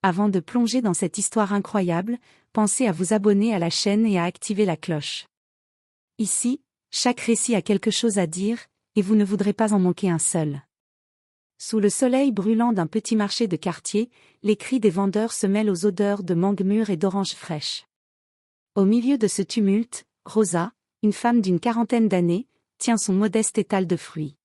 Avant de plonger dans cette histoire incroyable, pensez à vous abonner à la chaîne et à activer la cloche. Ici, chaque récit a quelque chose à dire, et vous ne voudrez pas en manquer un seul. Sous le soleil brûlant d'un petit marché de quartier, les cris des vendeurs se mêlent aux odeurs de mangue mûre et d'oranges fraîches. Au milieu de ce tumulte, Rosa, une femme d'une quarantaine d'années, tient son modeste étal de fruits.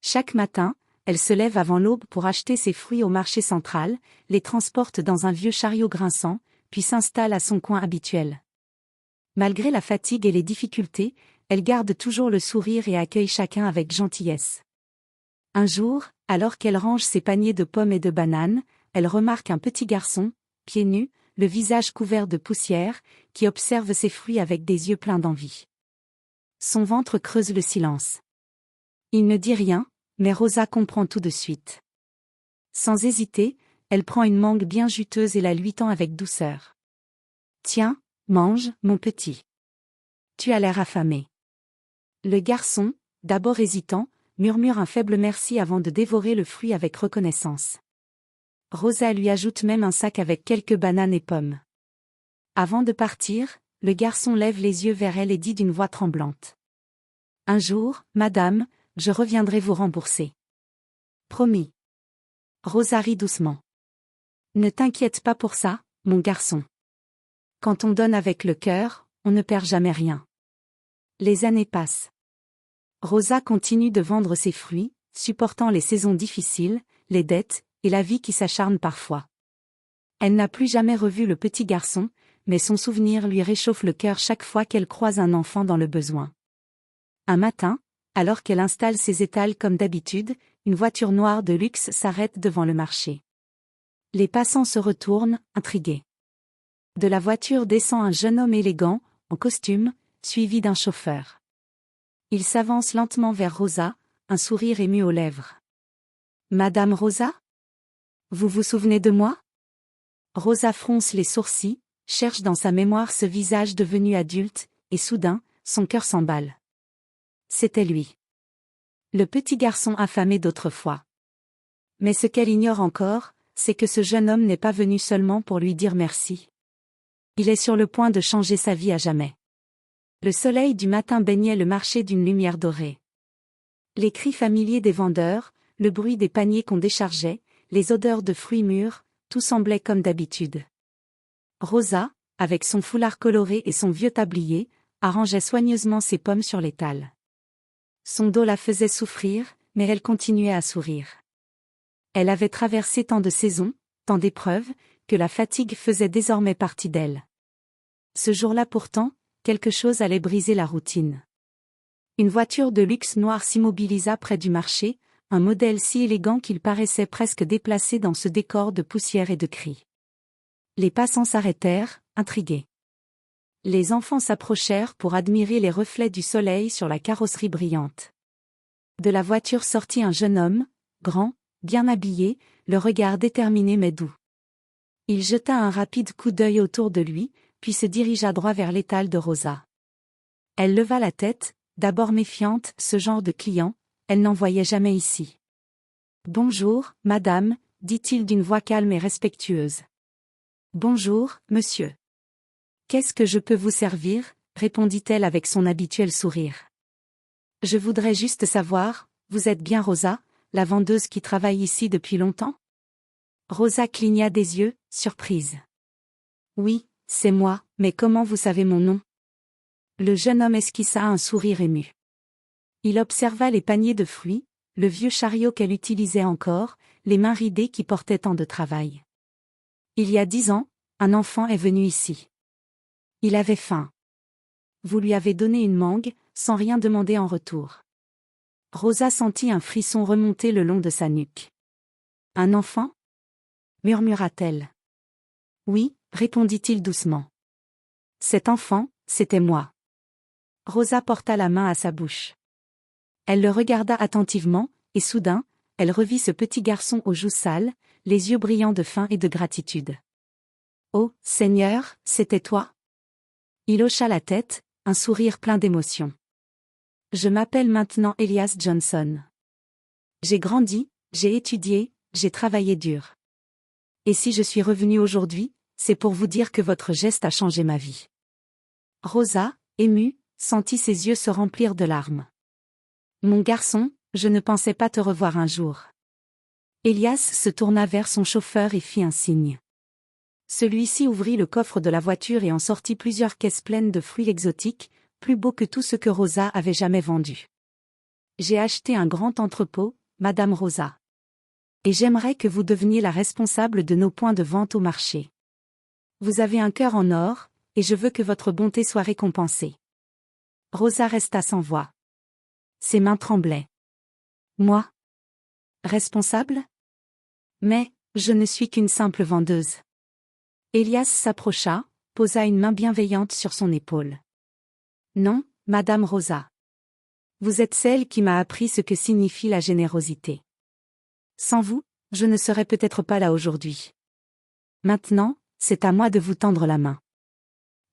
Chaque matin, elle se lève avant l'aube pour acheter ses fruits au marché central, les transporte dans un vieux chariot grinçant, puis s'installe à son coin habituel. Malgré la fatigue et les difficultés, elle garde toujours le sourire et accueille chacun avec gentillesse. Un jour, alors qu'elle range ses paniers de pommes et de bananes, elle remarque un petit garçon, pieds nus, le visage couvert de poussière, qui observe ses fruits avec des yeux pleins d'envie. Son ventre creuse le silence. Il ne dit rien, mais Rosa comprend tout de suite. Sans hésiter, elle prend une mangue bien juteuse et la lui tend avec douceur. « Tiens, mange, mon petit. Tu as l'air affamé. » Le garçon, d'abord hésitant, murmure un faible merci avant de dévorer le fruit avec reconnaissance. Rosa lui ajoute même un sac avec quelques bananes et pommes. Avant de partir, le garçon lève les yeux vers elle et dit d'une voix tremblante. « Un jour, madame, je reviendrai vous rembourser. » « Promis. » Rosa rit doucement. « Ne t'inquiète pas pour ça, mon garçon. Quand on donne avec le cœur, on ne perd jamais rien. » Les années passent. Rosa continue de vendre ses fruits, supportant les saisons difficiles, les dettes, et la vie qui s'acharne parfois. Elle n'a plus jamais revu le petit garçon, mais son souvenir lui réchauffe le cœur chaque fois qu'elle croise un enfant dans le besoin. Un matin, alors qu'elle installe ses étals comme d'habitude, une voiture noire de luxe s'arrête devant le marché. Les passants se retournent, intrigués. De la voiture descend un jeune homme élégant, en costume, suivi d'un chauffeur. Il s'avance lentement vers Rosa, un sourire ému aux lèvres. « Madame Rosa ? Vous vous souvenez de moi ?» Rosa fronce les sourcils, cherche dans sa mémoire ce visage devenu adulte, et soudain, son cœur s'emballe. C'était lui. Le petit garçon affamé d'autrefois. Mais ce qu'elle ignore encore, c'est que ce jeune homme n'est pas venu seulement pour lui dire merci. Il est sur le point de changer sa vie à jamais. Le soleil du matin baignait le marché d'une lumière dorée. Les cris familiers des vendeurs, le bruit des paniers qu'on déchargeait, les odeurs de fruits mûrs, tout semblait comme d'habitude. Rosa, avec son foulard coloré et son vieux tablier, arrangeait soigneusement ses pommes sur l'étal. Son dos la faisait souffrir, mais elle continuait à sourire. Elle avait traversé tant de saisons, tant d'épreuves, que la fatigue faisait désormais partie d'elle. Ce jour-là pourtant, quelque chose allait briser la routine. Une voiture de luxe noire s'immobilisa près du marché, un modèle si élégant qu'il paraissait presque déplacé dans ce décor de poussière et de cris. Les passants s'arrêtèrent, intrigués. Les enfants s'approchèrent pour admirer les reflets du soleil sur la carrosserie brillante. De la voiture sortit un jeune homme, grand, bien habillé, le regard déterminé mais doux. Il jeta un rapide coup d'œil autour de lui, puis se dirigea droit vers l'étal de Rosa. Elle leva la tête, d'abord méfiante, ce genre de client, elle n'en voyait jamais ici. « Bonjour, madame, » dit-il d'une voix calme et respectueuse. « Bonjour, monsieur. »« Qu'est-ce que je peux vous servir ?» répondit-elle avec son habituel sourire. « Je voudrais juste savoir, vous êtes bien Rosa, la vendeuse qui travaille ici depuis longtemps ?» Rosa cligna des yeux, surprise. « Oui, c'est moi, mais comment vous savez mon nom ?» Le jeune homme esquissa un sourire ému. Il observa les paniers de fruits, le vieux chariot qu'elle utilisait encore, les mains ridées qui portaient tant de travail. « Il y a 10 ans, un enfant est venu ici. Il avait faim. Vous lui avez donné une mangue, sans rien demander en retour. » Rosa sentit un frisson remonter le long de sa nuque. « Un enfant ?» murmura-t-elle. « Oui, » répondit-il doucement. « Cet enfant, c'était moi. » Rosa porta la main à sa bouche. Elle le regarda attentivement, et soudain, elle revit ce petit garçon aux joues sales, les yeux brillants de faim et de gratitude. « Oh, Seigneur, c'était toi ?» Il hocha la tête, un sourire plein d'émotion. « Je m'appelle maintenant Elias Johnson. J'ai grandi, j'ai étudié, j'ai travaillé dur. Et si je suis revenue aujourd'hui, c'est pour vous dire que votre geste a changé ma vie. Rosa, émue, sentit ses yeux se remplir de larmes. Mon garçon, je ne pensais pas te revoir un jour. Elias se tourna vers son chauffeur et fit un signe. Celui-ci ouvrit le coffre de la voiture et en sortit plusieurs caisses pleines de fruits exotiques, plus beaux que tout ce que Rosa avait jamais vendu. J'ai acheté un grand entrepôt, Madame Rosa. Et j'aimerais que vous deveniez la responsable de nos points de vente au marché. Vous avez un cœur en or, et je veux que votre bonté soit récompensée. Rosa resta sans voix. Ses mains tremblaient. Moi? Responsable? Mais, je ne suis qu'une simple vendeuse. Elias s'approcha, posa une main bienveillante sur son épaule. Non, Madame Rosa. Vous êtes celle qui m'a appris ce que signifie la générosité. Sans vous, je ne serais peut-être pas là aujourd'hui. Maintenant, c'est à moi de vous tendre la main.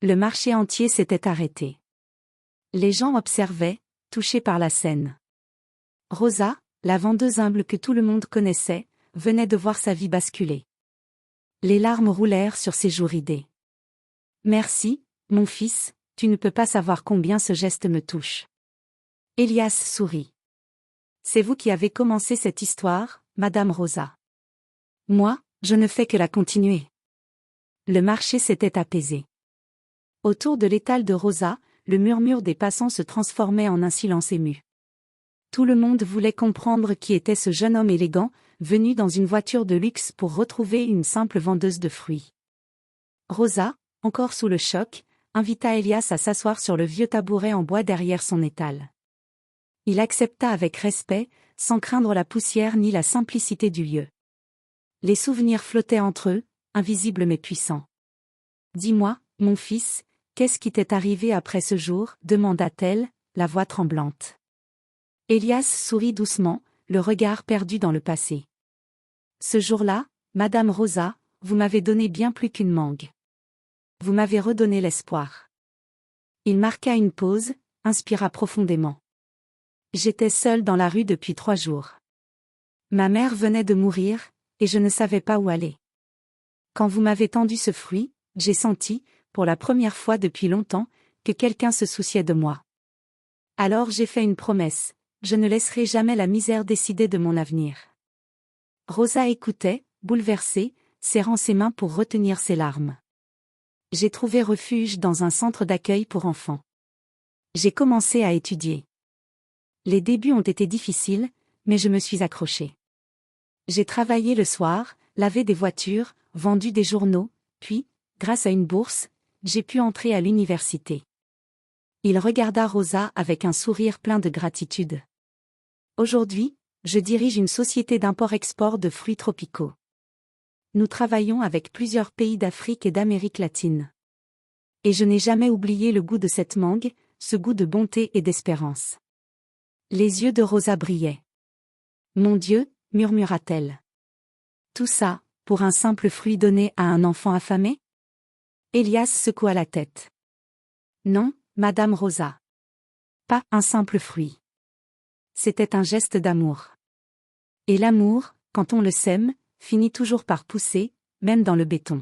Le marché entier s'était arrêté. Les gens observaient, touchés par la scène. Rosa, la vendeuse humble que tout le monde connaissait, venait de voir sa vie basculer. Les larmes roulèrent sur ses joues ridées. Merci, mon fils, tu ne peux pas savoir combien ce geste me touche. Elias sourit. C'est vous qui avez commencé cette histoire, Madame Rosa. Moi, je ne fais que la continuer. Le marché s'était apaisé. Autour de l'étal de Rosa, le murmure des passants se transformait en un silence ému. Tout le monde voulait comprendre qui était ce jeune homme élégant, venu dans une voiture de luxe pour retrouver une simple vendeuse de fruits. Rosa, encore sous le choc, invita Elias à s'asseoir sur le vieux tabouret en bois derrière son étal. Il accepta avec respect, sans craindre la poussière ni la simplicité du lieu. Les souvenirs flottaient entre eux, invisibles mais puissants. « Dis-moi, mon fils, qu'est-ce qui t'est arrivé après ce jour » demanda-t-elle, la voix tremblante. Elias sourit doucement, le regard perdu dans le passé. « Ce jour-là, Madame Rosa, vous m'avez donné bien plus qu'une mangue. Vous m'avez redonné l'espoir. » Il marqua une pause, inspira profondément. J'étais seule dans la rue depuis 3 jours. Ma mère venait de mourir, et je ne savais pas où aller. Quand vous m'avez tendu ce fruit, j'ai senti, pour la première fois depuis longtemps, que quelqu'un se souciait de moi. Alors j'ai fait une promesse, je ne laisserai jamais la misère décider de mon avenir. Rosa écoutait, bouleversée, serrant ses mains pour retenir ses larmes. J'ai trouvé refuge dans un centre d'accueil pour enfants. J'ai commencé à étudier. Les débuts ont été difficiles, mais je me suis accrochée. J'ai travaillé le soir, lavé des voitures, vendu des journaux, puis, grâce à une bourse, j'ai pu entrer à l'université. Il regarda Rosa avec un sourire plein de gratitude. Aujourd'hui, je dirige une société d'import-export de fruits tropicaux. Nous travaillons avec plusieurs pays d'Afrique et d'Amérique latine. Et je n'ai jamais oublié le goût de cette mangue, ce goût de bonté et d'espérance. Les yeux de Rosa brillaient. « Mon Dieu » murmura-t-elle. « Tout ça, pour un simple fruit donné à un enfant affamé ?» Elias secoua la tête. « Non, Madame Rosa. Pas un simple fruit. C'était un geste d'amour. Et l'amour, quand on le sème, finit toujours par pousser, même dans le béton. »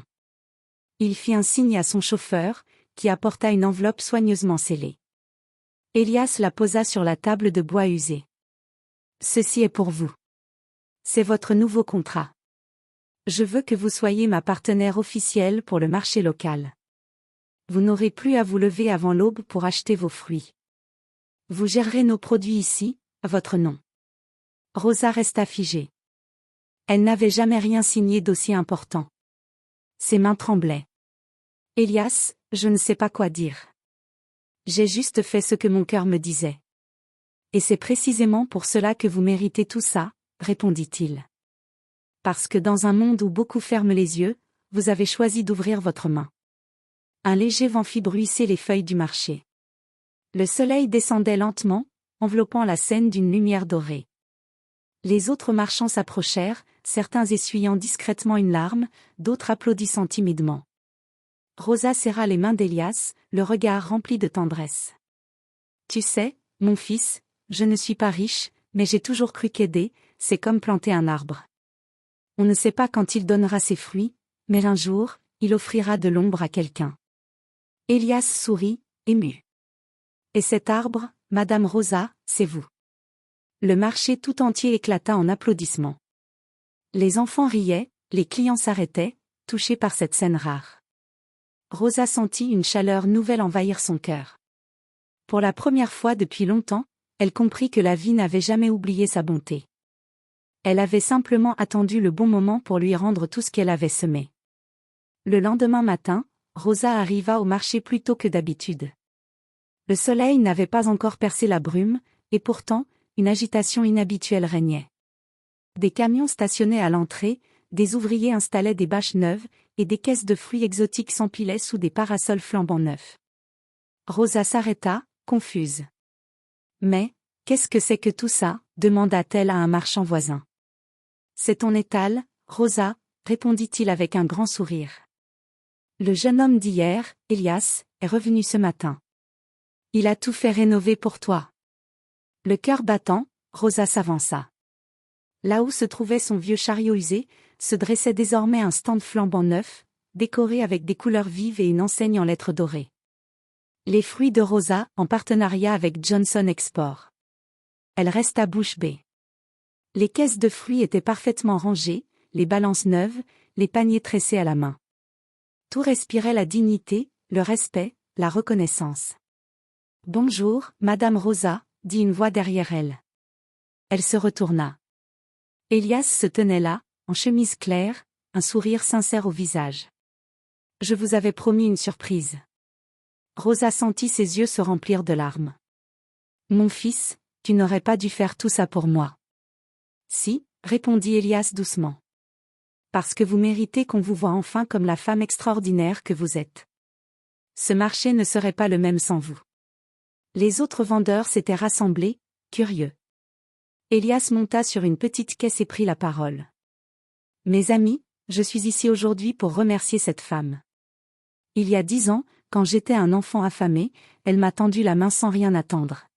Il fit un signe à son chauffeur, qui apporta une enveloppe soigneusement scellée. Elias la posa sur la table de bois usé. « Ceci est pour vous. C'est votre nouveau contrat. Je veux que vous soyez ma partenaire officielle pour le marché local. Vous n'aurez plus à vous lever avant l'aube pour acheter vos fruits. Vous gérerez nos produits ici, à votre nom. » Rosa resta figée. Elle n'avait jamais rien signé d'aussi important. Ses mains tremblaient. « Elias, je ne sais pas quoi dire. J'ai juste fait ce que mon cœur me disait. Et c'est précisément pour cela que vous méritez tout ça, répondit-il. Parce que dans un monde où beaucoup ferment les yeux, vous avez choisi d'ouvrir votre main. Un léger vent fit bruisser les feuilles du marché. Le soleil descendait lentement, enveloppant la scène d'une lumière dorée. Les autres marchands s'approchèrent, certains essuyant discrètement une larme, d'autres applaudissant timidement. Rosa serra les mains d'Elias, le regard rempli de tendresse. « Tu sais, mon fils, je ne suis pas riche, mais j'ai toujours cru qu'aider, c'est comme planter un arbre. On ne sait pas quand il donnera ses fruits, mais un jour, il offrira de l'ombre à quelqu'un. Elias sourit, ému. Et cet arbre, Madame Rosa, c'est vous. Le marché tout entier éclata en applaudissements. Les enfants riaient, les clients s'arrêtaient, touchés par cette scène rare. Rosa sentit une chaleur nouvelle envahir son cœur. Pour la première fois depuis longtemps, elle comprit que la vie n'avait jamais oublié sa bonté. Elle avait simplement attendu le bon moment pour lui rendre tout ce qu'elle avait semé. Le lendemain matin, Rosa arriva au marché plus tôt que d'habitude. Le soleil n'avait pas encore percé la brume, et pourtant, une agitation inhabituelle régnait. Des camions stationnaient à l'entrée, des ouvriers installaient des bâches neuves, et des caisses de fruits exotiques s'empilaient sous des parasols flambant neufs. Rosa s'arrêta, confuse. Mais, qu'est-ce que c'est que tout ça? Demanda-t-elle à un marchand voisin. C'est ton étal, Rosa, répondit-il avec un grand sourire. Le jeune homme d'hier, Elias, est revenu ce matin. Il a tout fait rénover pour toi. Le cœur battant, Rosa s'avança. Là où se trouvait son vieux chariot usé, se dressait désormais un stand flambant neuf, décoré avec des couleurs vives et une enseigne en lettres dorées. Les fruits de Rosa, en partenariat avec Johnson Export. Elle resta bouche bée. Les caisses de fruits étaient parfaitement rangées, les balances neuves, les paniers tressés à la main. Tout respirait la dignité, le respect, la reconnaissance. « Bonjour, Madame Rosa », dit une voix derrière elle. Elle se retourna. Elias se tenait là, en chemise claire, un sourire sincère au visage. « Je vous avais promis une surprise. » Rosa sentit ses yeux se remplir de larmes. « Mon fils, tu n'aurais pas dû faire tout ça pour moi. »« Si, » répondit Elias doucement. « Parce que vous méritez qu'on vous voie enfin comme la femme extraordinaire que vous êtes. Ce marché ne serait pas le même sans vous. » Les autres vendeurs s'étaient rassemblés, curieux. Elias monta sur une petite caisse et prit la parole. « Mes amis, je suis ici aujourd'hui pour remercier cette femme. Il y a 10 ans, quand j'étais un enfant affamé, elle m'a tendu la main sans rien attendre.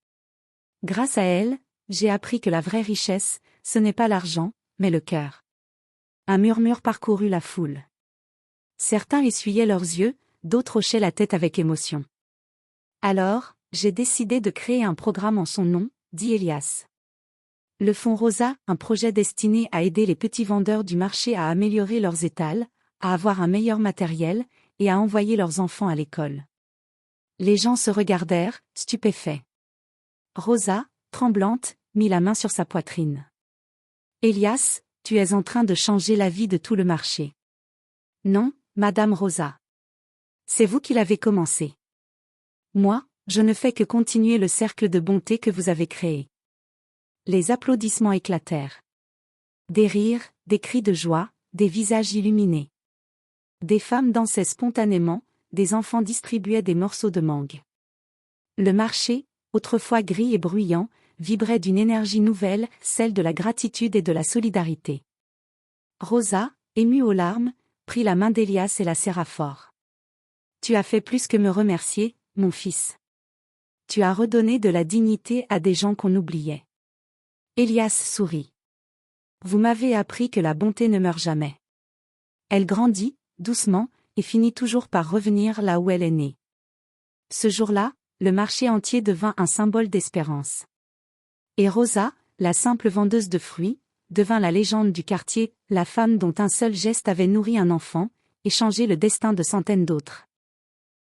Grâce à elle, j'ai appris que la vraie richesse, ce n'est pas l'argent, mais le cœur. » Un murmure parcourut la foule. Certains essuyaient leurs yeux, d'autres hochaient la tête avec émotion. « Alors, j'ai décidé de créer un programme en son nom, » dit Elias. Le Fonds Rosa, un projet destiné à aider les petits vendeurs du marché à améliorer leurs étals, à avoir un meilleur matériel, et à envoyer leurs enfants à l'école. Les gens se regardèrent, stupéfaits. Rosa, tremblante, mit la main sur sa poitrine. « Elias, tu es en train de changer la vie de tout le marché. »« Non, Madame Rosa. C'est vous qui l'avez commencé. Moi, je ne fais que continuer le cercle de bonté que vous avez créé. » Les applaudissements éclatèrent. Des rires, des cris de joie, des visages illuminés. Des femmes dansaient spontanément, des enfants distribuaient des morceaux de mangue. Le marché, autrefois gris et bruyant, vibrait d'une énergie nouvelle, celle de la gratitude et de la solidarité. Rosa, émue aux larmes, prit la main d'Elias et la serra fort. « Tu as fait plus que me remercier, mon fils. Tu as redonné de la dignité à des gens qu'on oubliait. » Elias sourit. « Vous m'avez appris que la bonté ne meurt jamais. » Elle grandit, doucement, et finit toujours par revenir là où elle est née. Ce jour-là, le marché entier devint un symbole d'espérance. Et Rosa, la simple vendeuse de fruits, devint la légende du quartier, la femme dont un seul geste avait nourri un enfant, et changé le destin de centaines d'autres.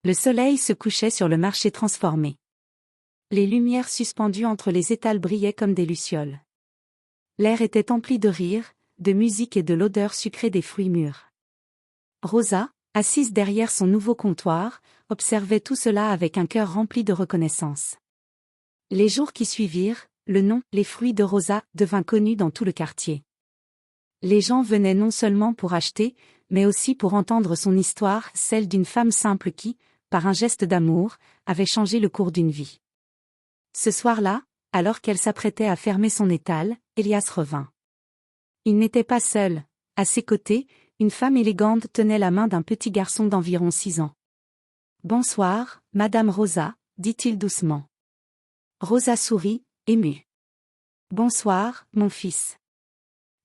Le soleil se couchait sur le marché transformé. Les lumières suspendues entre les étals brillaient comme des lucioles. L'air était empli de rire, de musique et de l'odeur sucrée des fruits mûrs. Rosa, assise derrière son nouveau comptoir, observait tout cela avec un cœur rempli de reconnaissance. Les jours qui suivirent, le nom « Les fruits de Rosa » devint connu dans tout le quartier. Les gens venaient non seulement pour acheter, mais aussi pour entendre son histoire, celle d'une femme simple qui, par un geste d'amour, avait changé le cours d'une vie. Ce soir-là, alors qu'elle s'apprêtait à fermer son étal, Elias revint. Il n'était pas seul. À ses côtés, une femme élégante tenait la main d'un petit garçon d'environ 6 ans. « Bonsoir, Madame Rosa », dit-il doucement. Rosa sourit, émue. « Bonsoir, mon fils.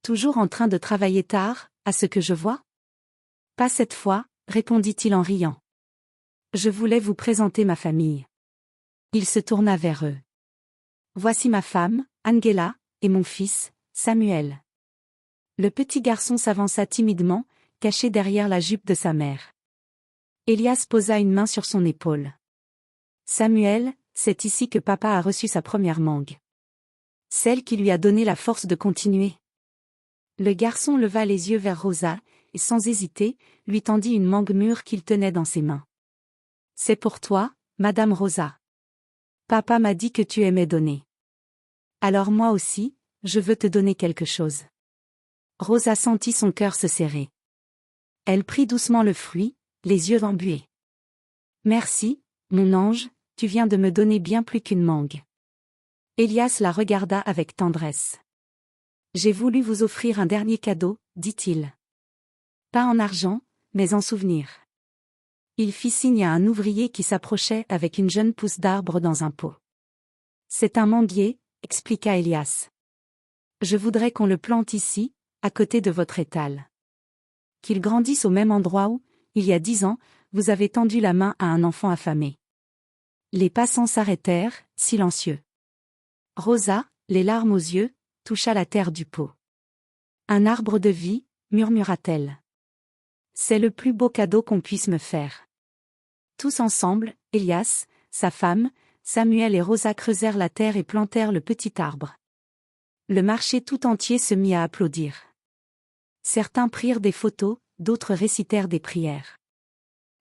Toujours en train de travailler tard, à ce que je vois? Pas cette fois, répondit-il en riant. Je voulais vous présenter ma famille. Il se tourna vers eux. Voici ma femme, Angela, et mon fils, Samuel. Le petit garçon s'avança timidement, caché derrière la jupe de sa mère. Elias posa une main sur son épaule. Samuel, c'est ici que papa a reçu sa première mangue. Celle qui lui a donné la force de continuer. Le garçon leva les yeux vers Rosa, et sans hésiter, lui tendit une mangue mûre qu'il tenait dans ses mains. C'est pour toi, Madame Rosa. Papa m'a dit que tu aimais donner. Alors moi aussi, je veux te donner quelque chose. Rosa sentit son cœur se serrer. Elle prit doucement le fruit, les yeux embués. Merci, mon ange, tu viens de me donner bien plus qu'une mangue. Elias la regarda avec tendresse. J'ai voulu vous offrir un dernier cadeau, dit-il. Pas en argent, mais en souvenir. Il fit signe à un ouvrier qui s'approchait avec une jeune pousse d'arbre dans un pot. C'est un manguier, expliqua Elias. Je voudrais qu'on le plante ici, à côté de votre étal. Qu'il grandisse au même endroit où, il y a 10 ans, vous avez tendu la main à un enfant affamé. Les passants s'arrêtèrent, silencieux. Rosa, les larmes aux yeux, toucha la terre du pot. Un arbre de vie, murmura-t-elle. C'est le plus beau cadeau qu'on puisse me faire. Tous ensemble, Elias, sa femme, Samuel et Rosa creusèrent la terre et plantèrent le petit arbre. Le marché tout entier se mit à applaudir. Certains prirent des photos, d'autres récitèrent des prières.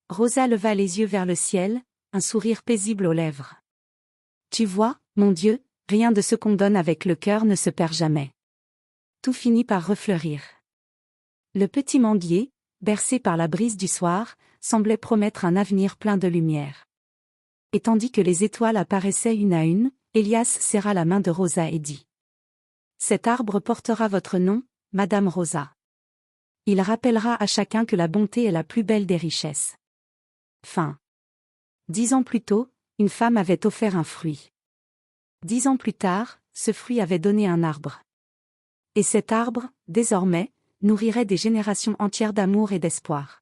Rosa leva les yeux vers le ciel, un sourire paisible aux lèvres. Tu vois, mon Dieu, rien de ce qu'on donne avec le cœur ne se perd jamais. Tout finit par refleurir. Le petit manguier, bercé par la brise du soir, semblait promettre un avenir plein de lumière. Et tandis que les étoiles apparaissaient une à une, Elias serra la main de Rosa et dit : Cet arbre portera votre nom, Madame Rosa. Il rappellera à chacun que la bonté est la plus belle des richesses. Fin. 10 ans plus tôt, une femme avait offert un fruit. 10 ans plus tard, ce fruit avait donné un arbre. Et cet arbre, désormais, nourrirait des générations entières d'amour et d'espoir.